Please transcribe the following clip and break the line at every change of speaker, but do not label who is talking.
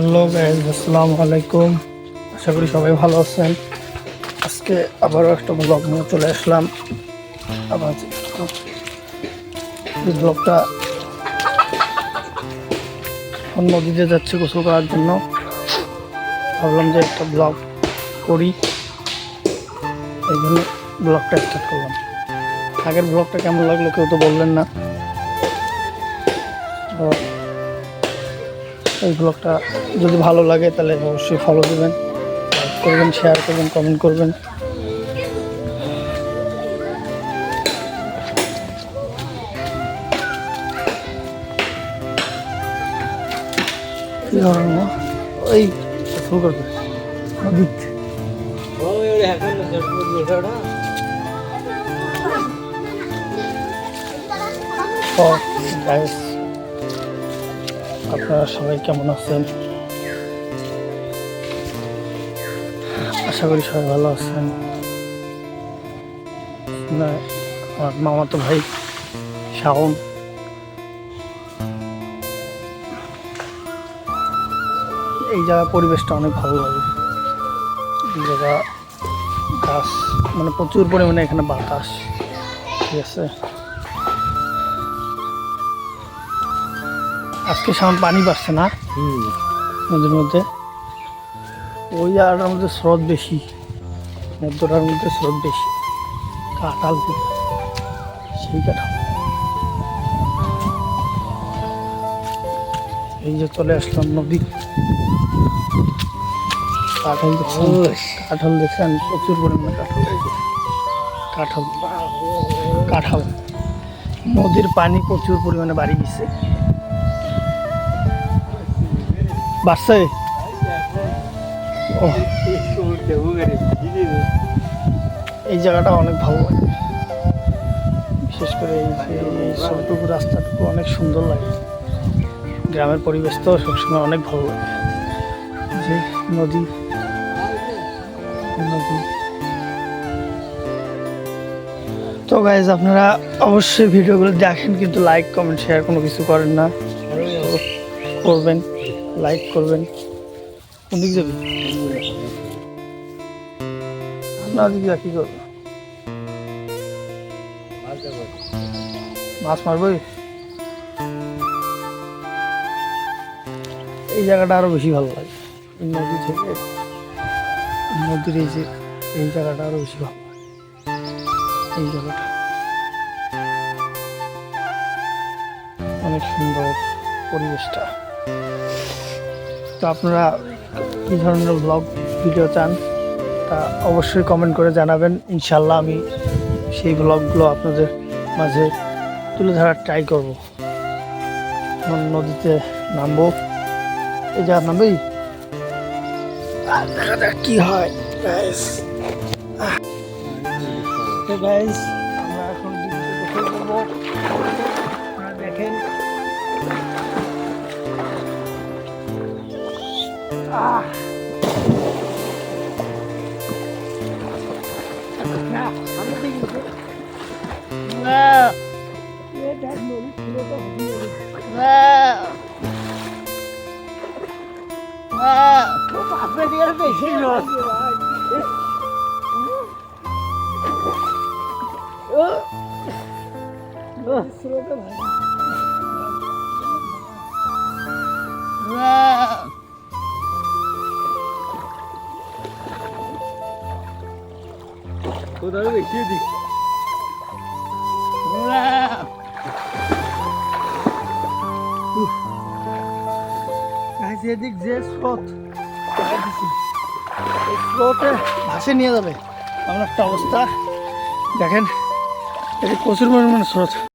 Hello guys, আসসালামু আলাইকুম। আশা করি সবাই ভালো আছেন। আজকে আবারও একটা ব্লগ নিয়ে চলে আসলাম। আবার এই ব্লগটা নদীতে যাচ্ছে গোসল করার জন্য। ভাবলাম যে একটা ব্লগ করি, এই জন্য ব্লগটা স্টার্ট করলাম। আগের ব্লগটা কেমন লাগলো কেউ তো বললেন না। এই ব্লগটা যদি ভালো লাগে তাহলে অবশ্যই ফলো দেবেন, লাইক করবেন, শেয়ার করবেন, কমেন্ট করবেন। ওই শুরু করবে আপনারা সবাই কেমন আছেন? আশা করি সবাই ভালো আছেন। আমার মামাতো ভাই শাওন। এই জায়গার পরিবেশটা অনেক ভালো লাগে। এই জায়গা গাছ, মানে প্রচুর পরিমাণে এখানে বাতাস, ঠিক আছে। আজকে সামন পানি পাচ্ছে না নদীর মধ্যে, ওই জায়গাটার মধ্যে স্রোত বেশি, নদীটার মধ্যে স্রোত বেশি। কাঁঠাল সেই কাঁঠাল, এই যে চলে আসলাম নদী। কাঁঠাল দেখছেন প্রচুর পরিমাণে কাঁঠাল কাঁঠাল নদীর পানি প্রচুর পরিমাণে বাড়ি গেছে, বাড়ছে। এই জায়গাটা অনেক ভালো লাগে, বিশেষ করে এই সবটুকু রাস্তাটুকু অনেক সুন্দর লাগে। গ্রামের পরিবেশ তো সবসময় অনেক ভালো লাগে। যে নদী তো গাইজ, আপনারা অবশ্যই ভিডিওগুলো দেখেন, কিন্তু লাইক কমেন্ট শেয়ার কোনো কিছু করেন না। করবেন, লাইক করবেন। কোন দিক যাবি না, দিক যা, কি করবো? মাছ মারবই। এই জায়গাটা আরো বেশি ভালো লাগে। নদী থেকে নদীর এই জায়গাটা আরো বেশি ভালো লাগে। এই জায়গাটা অনেক সুন্দর পরিবেশটা। তো আপনারা কী ধরনের ব্লগ ভিডিও চান তা অবশ্যই কমেন্ট করে জানাবেন। ইনশাল্লাহ আমি সেই ব্লগগুলো আপনাদের মাঝে তুলে ধরার ট্রাই করব। নদীতে নামবো, এই জায়গা নামবেই, দেখা যাক কি হয়। তো গাইস, আমরা এখন গোসল করবো। আপনারা দেখেন বেশি এদিক যে স্রোত, স্রোতে ভাসে নিয়ে যাবে এমন একটা অবস্থা। দেখেন, এটি প্রচুর পরিমাণে স্রোত।